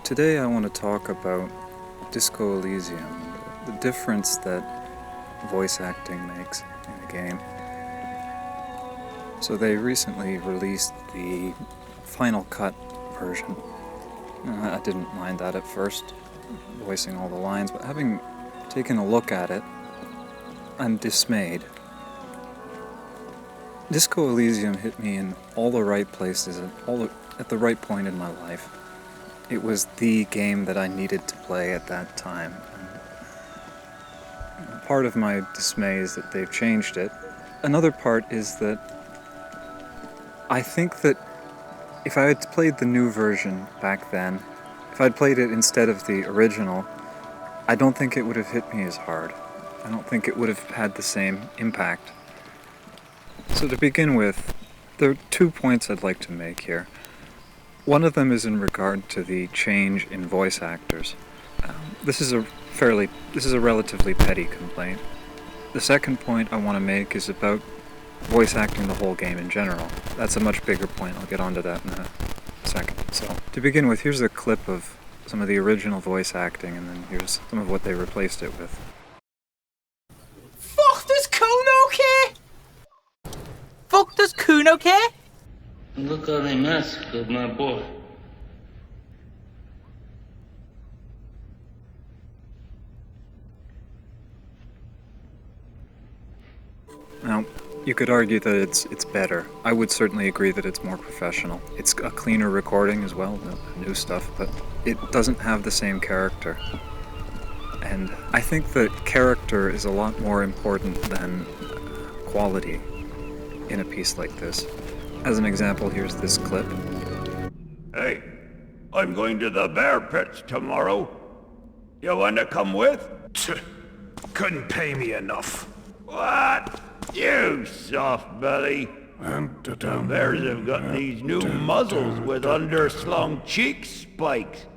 Today I want to talk about Disco Elysium, the difference that voice acting makes in a game. So they recently released the Final Cut version. I didn't mind that at first, voicing all the lines, but having taken a look at it, I'm dismayed. Disco Elysium hit me in all the right places at the right point in my life. It was the game that I needed to play at that time. Part of my dismay is that they've changed it. Another part is that I think that if I had played the new version back then, if I'd played it instead of the original, I don't think it would have hit me as hard. I don't think it would have had the same impact. So to begin with, there are 2 points I'd like to make here. One of them is in regard to the change in voice actors. This is a relatively petty complaint. The second point I want to make is about voice acting the whole game in general. That's a much bigger point. I'll get onto that in a second. So, to begin with, here's a clip of some of the original voice acting, and then here's some of what they replaced it with. Fuck, does Kuno care? Fuck, does Kuno care? Look how they massacred my boy. Now, you could argue that it's better. I would certainly agree that it's more professional. It's a cleaner recording as well, the new stuff, but it doesn't have the same character. And I think that character is a lot more important than quality in a piece like this. As an example, here's this clip. Hey, I'm going to the bear pits tomorrow. You want to come with? Couldn't pay me enough. What? You soft belly. The bears have got these new muzzles with underslung cheek spikes.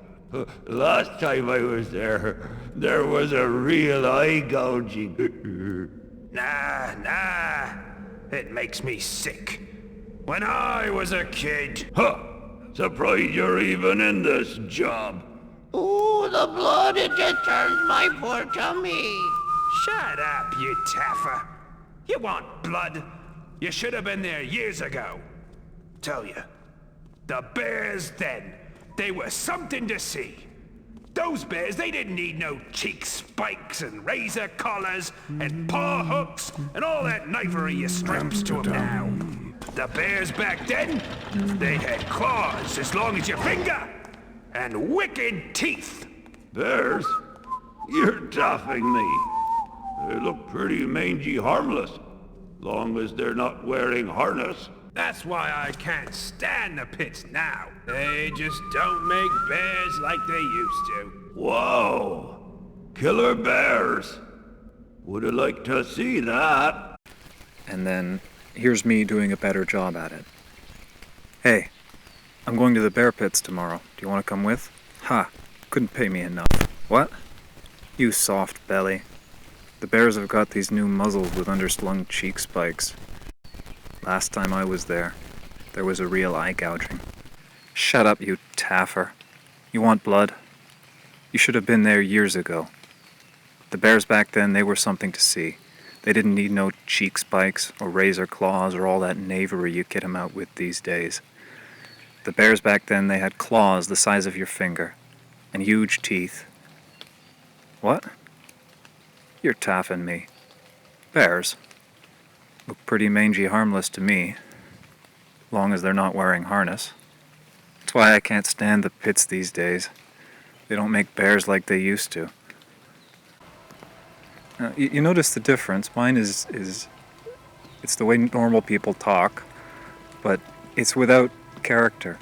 Last time I was there was a real eye gouging. Nah. It makes me sick. When I was a kid... Huh. Surprised you're even in this job. Ooh, the blood, it just turns my poor tummy. Shut up, you taffer. You want blood? You should have been there years ago. Tell you, the bears then, they were something to see. Those bears, they didn't need no cheek spikes and razor collars and paw hooks and all that knifery you straps to them now. The bears back then, they had claws as long as your finger and wicked teeth. Bears? You're toffing me. They look pretty mangy harmless, long as they're not wearing harness. That's why I can't stand the pits now. They just don't make bears like they used to. Whoa! Killer bears! Would have liked to see that. And then here's me doing a better job at it. Hey, I'm going to the bear pits tomorrow. Do you want to come with? Ha! Couldn't pay me enough. What? You soft belly. The bears have got these new muzzles with underslung cheek spikes. Last time I was there was a real eye gouging. Shut up, you taffer. You want blood? You should have been there years ago. The bears back then, they were something to see. They didn't need no cheek spikes or razor claws or all that knavery you kid 'em out with these days. The bears back then, they had claws the size of your finger and huge teeth. What? You're taffing me. Bears look pretty mangy harmless to me, long as they're not wearing harness. That's why I can't stand the pits these days. They don't make bears like they used to. Now, you notice the difference. Mine is it's the way normal people talk, but it's without character.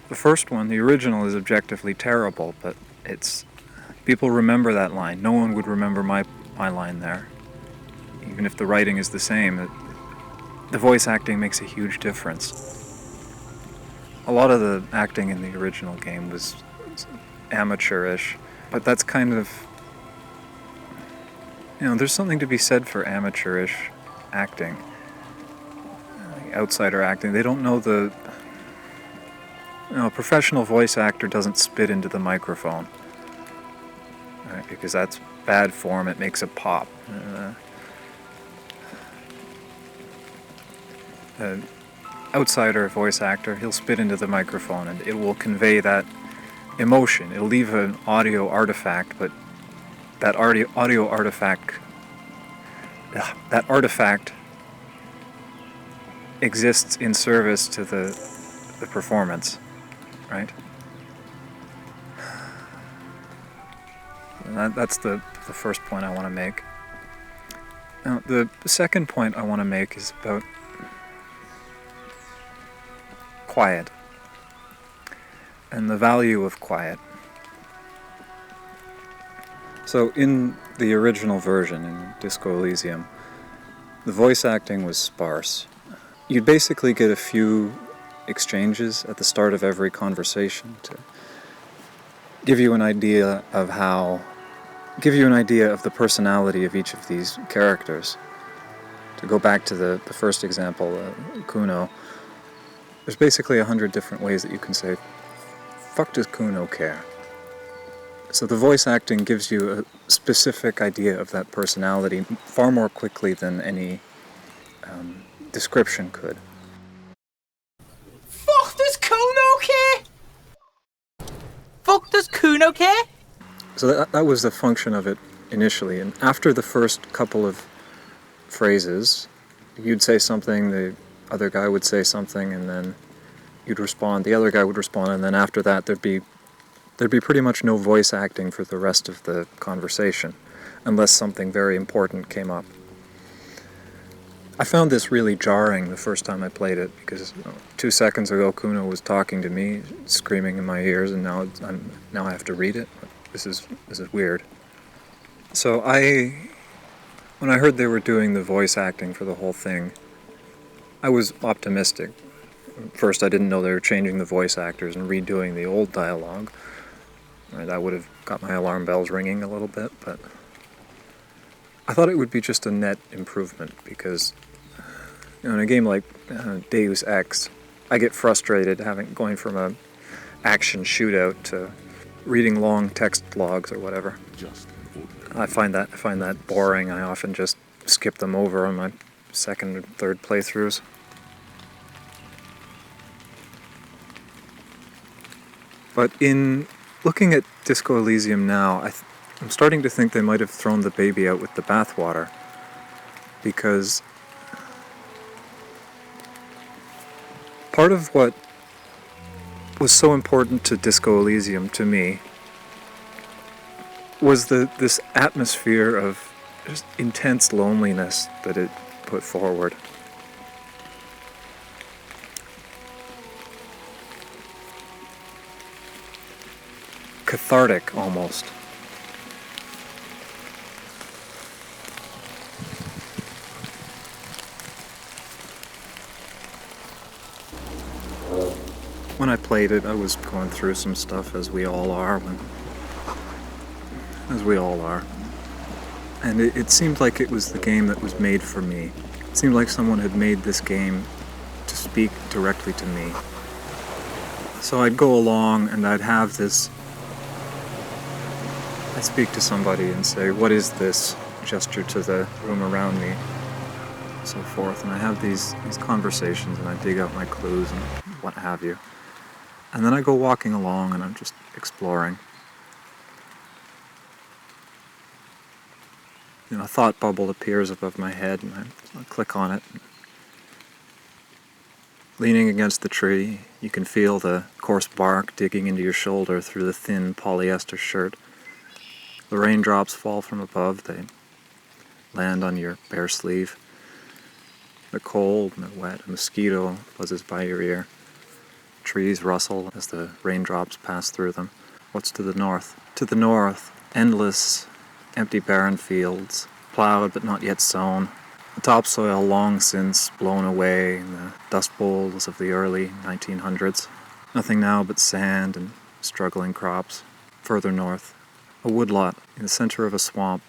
The first one, the original, is objectively terrible, but people remember that line. No one would remember my line there, even if the writing is the same. The voice acting makes a huge difference. A lot of the acting in the original game was amateurish, but that's kind of... there's something to be said for amateurish acting. Outsider acting. They don't know A professional voice actor doesn't spit into the microphone, right? Because that's bad form. It makes a pop. Outsider voice actor, he'll spit into the microphone and it will convey that emotion. It'll leave an audio artifact, but that audio artifact, that artifact exists in service to the performance, right? And that's the first point I want to make. Now, the second point I want to make is about quiet and the value of quiet. So in the original version, in Disco Elysium, the voice acting was sparse. You'd basically get a few exchanges at the start of every conversation to give you an idea of the personality of each of these characters. To go back to the first example, Kuno, there's basically 100 different ways that you can say, fuck does Kuno care? So the voice acting gives you a specific idea of that personality far more quickly than any description could. Fuck does Kuno care? Fuck does Kuno care? So that was the function of it initially, and after the first couple of phrases, you'd say something, the other guy would say something, and then you'd respond, the other guy would respond, and then after that there'd be pretty much no voice acting for the rest of the conversation, unless something very important came up. I found this really jarring the first time I played it, because 2 seconds ago Kuno was talking to me, screaming in my ears, and now I have to read it. This is weird. So when I heard they were doing the voice acting for the whole thing, I was optimistic. First, I didn't know they were changing the voice actors and redoing the old dialogue. That would have got my alarm bells ringing a little bit, but I thought it would be just a net improvement, because in a game like Deus Ex, I get frustrated going from a action shootout to reading long text logs or whatever. I find that boring. I often just skip them over on my second and third playthroughs. But in looking at Disco Elysium now, I'm starting to think they might have thrown the baby out with the bathwater, because part of what was so important to Disco Elysium to me was this atmosphere of just intense loneliness that it put forward. Cathartic, almost. When I played it, I was going through some stuff, as we all are. And it seemed like it was the game that was made for me. It seemed like someone had made this game to speak directly to me. So I'd go along and I'd speak to somebody and say, what is this? Gesture to the room around me, so forth. And I have these conversations, and I dig out my clues and what have you. And then I go walking along and I'm just exploring. A thought bubble appears above my head, and I click on it. Leaning against the tree, you can feel the coarse bark digging into your shoulder through the thin polyester shirt. The raindrops fall from above, they land on your bare sleeve. They're cold and they're wet, a mosquito buzzes by your ear. Trees rustle as the raindrops pass through them. What's to the north? To the north, endless, empty barren fields, plowed but not yet sown. The topsoil long since blown away in the dust bowls of the early 1900s. Nothing now but sand and struggling crops. Further north, a woodlot in the center of a swamp.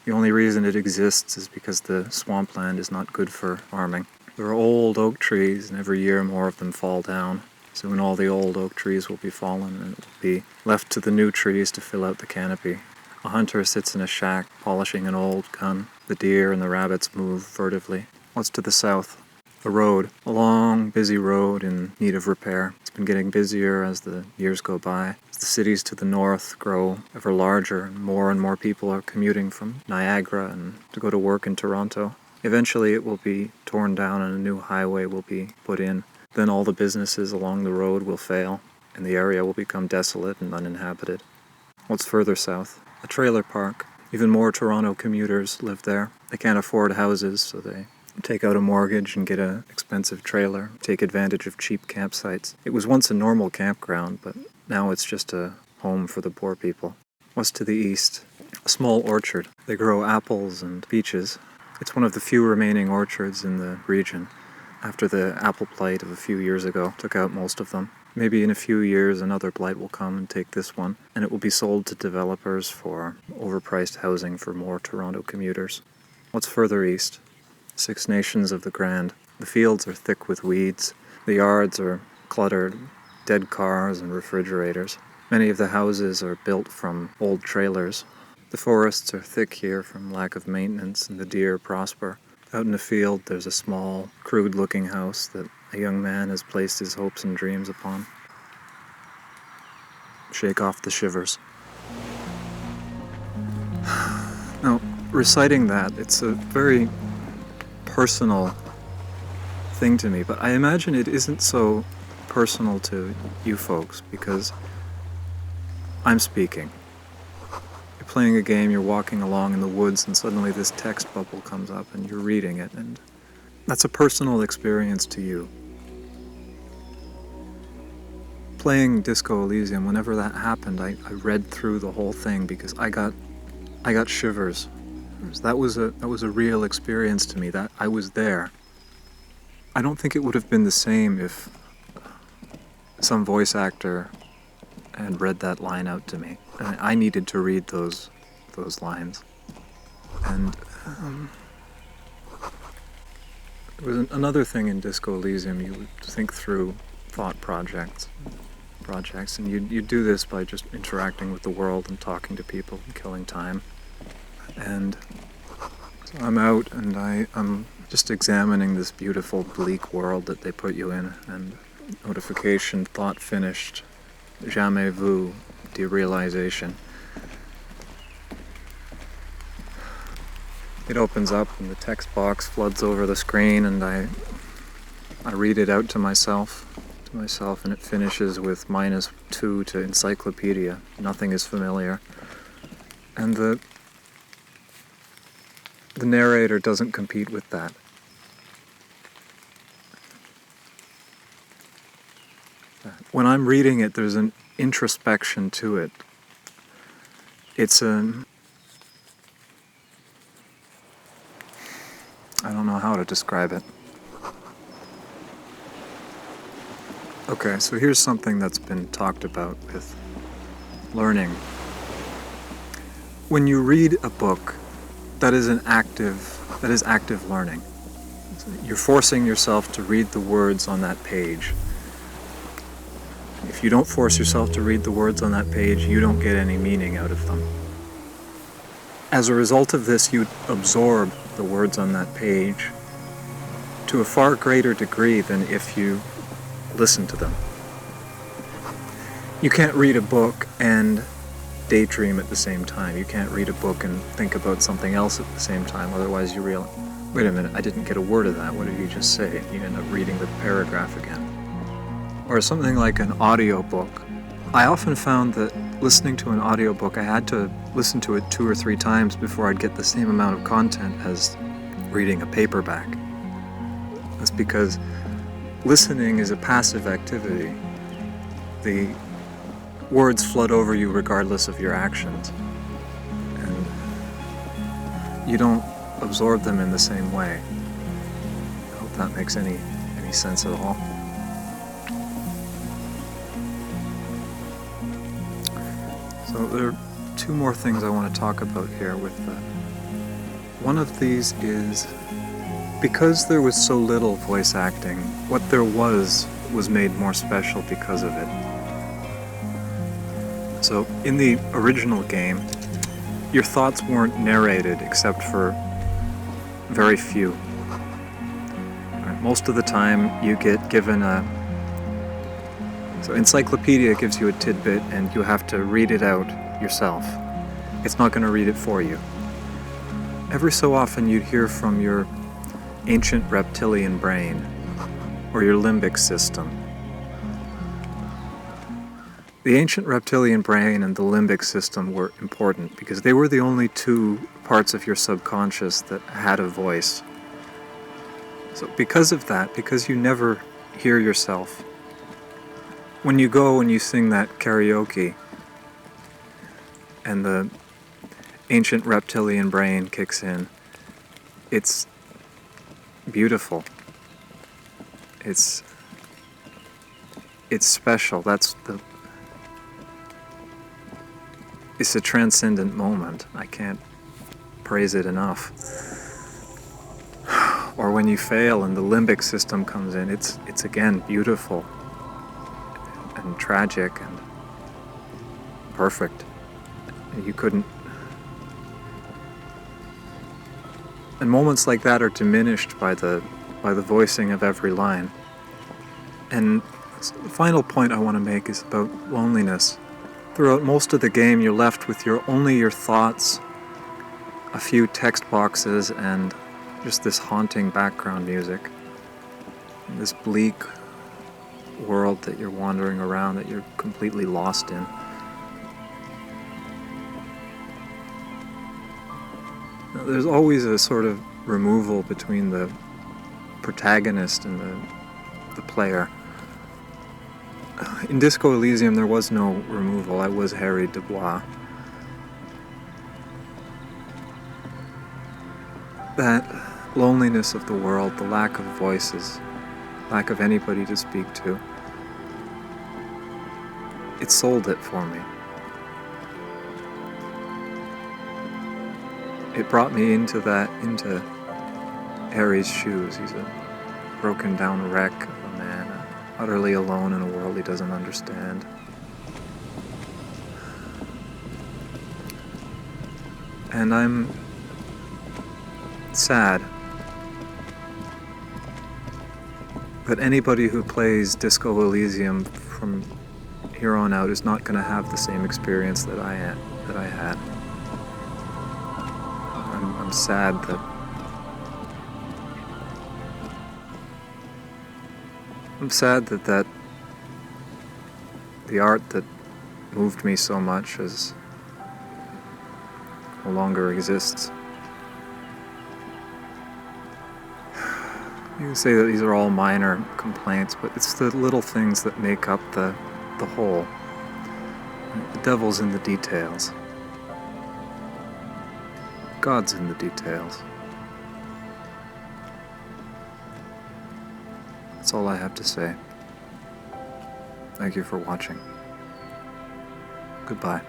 The only reason it exists is because the swampland is not good for farming. There are old oak trees, and every year more of them fall down. Soon all the old oak trees will be fallen, and it will be left to the new trees to fill out the canopy. A hunter sits in a shack, polishing an old gun. The deer and the rabbits move furtively. What's to the south? A road. A long, busy road in need of repair. It's been getting busier as the years go by. As the cities to the north grow ever larger, and more people are commuting from Niagara and to go to work in Toronto. Eventually it will be torn down and a new highway will be put in. Then all the businesses along the road will fail, and the area will become desolate and uninhabited. What's further south? A trailer park. Even more Toronto commuters live there. They can't afford houses, so they take out a mortgage and get an expensive trailer, take advantage of cheap campsites. It was once a normal campground, but now it's just a home for the poor people. What's to the east? A small orchard. They grow apples and peaches. It's one of the few remaining orchards in the region. After the apple blight of a few years ago took out most of them. Maybe in a few years another blight will come and take this one, and it will be sold to developers for overpriced housing for more Toronto commuters. What's further east? 6 Nations of the Grand. The fields are thick with weeds. The yards are cluttered, dead cars and refrigerators. Many of the houses are built from old trailers. The forests are thick here from lack of maintenance, and the deer prosper. Out in the field there's a small, crude-looking house that a young man has placed his hopes and dreams upon. Shake off the shivers. Now, reciting that, it's a very personal thing to me, but I imagine it isn't so personal to you folks because I'm speaking. You're playing a game, you're walking along in the woods, and suddenly this text bubble comes up and you're reading it, and that's a personal experience to you. Playing Disco Elysium, whenever that happened, I read through the whole thing because I got shivers. That was a real experience to me. That I was there. I don't think it would have been the same if some voice actor had read that line out to me. And I needed to read those lines. And there was another thing in Disco Elysium. You would think through thought projects, and you do this by just interacting with the world and talking to people and killing time. And so I'm out and I'm just examining this beautiful bleak world that they put you in, and notification, thought finished, jamais vu, derealization. It opens up and the text box floods over the screen, and I read it out to myself, and it finishes with -2 to encyclopedia. Nothing is familiar. And the narrator doesn't compete with that. When I'm reading it, there's an introspection to it. It's I don't know how to describe it. Okay, so here's something that's been talked about with learning. When you read a book, that is active learning. You're forcing yourself to read the words on that page. If you don't force yourself to read the words on that page, you don't get any meaning out of them. As a result of this, you absorb the words on that page to a far greater degree than if you listen to them. You can't read a book and daydream at the same time. You can't read a book and think about something else at the same time, otherwise you realize, wait a minute, I didn't get a word of that, what did he just say? You end up reading the paragraph again. Or something like an audiobook. I often found that listening to an audiobook, I had to listen to it 2 or 3 times before I'd get the same amount of content as reading a paperback. That's because listening is a passive activity. The words flood over you regardless of your actions. And you don't absorb them in the same way. I hope that makes any sense at all. So there are 2 more things I want to talk about here with one of these is because there was so little voice acting, what there was was made more special because of it. So, in the original game, your thoughts weren't narrated except for very few. Most of the time, you get given a... So, Encyclopedia gives you a tidbit, and you have to read it out yourself. It's not going to read it for you. Every so often, you'd hear from your ancient reptilian brain, or your limbic system. The ancient reptilian brain and the limbic system were important because they were the only two parts of your subconscious that had a voice. So because of that, because you never hear yourself, when you go and you sing that karaoke and the ancient reptilian brain kicks in, it's beautiful. It's special. It's a transcendent moment. I can't praise it enough. Or when you fail and the limbic system comes in, it's again beautiful and tragic and perfect. You couldn't... And moments like that are diminished by the voicing of every line. And the final point I want to make is about loneliness. Throughout most of the game, you're left with only your thoughts, a few text boxes, and just this haunting background music. And this bleak world that you're wandering around, that you're completely lost in. Now, there's always a sort of removal between the protagonist and the player. In Disco Elysium, there was no removal. I was Harry Dubois. That loneliness of the world, the lack of voices, lack of anybody to speak to, it sold it for me. It brought me into Harry's shoes. He's a broken down wreck of a man, utterly alone in a world he doesn't understand. And I'm sad that anybody who plays Disco Elysium from here on out is not going to have the same experience that I had. I'm sad that the art that moved me so much no longer exists. You can say that these are all minor complaints, but it's the little things that make up the whole. The devil's in the details. God's in the details. That's all I have to say. Thank you for watching. Goodbye.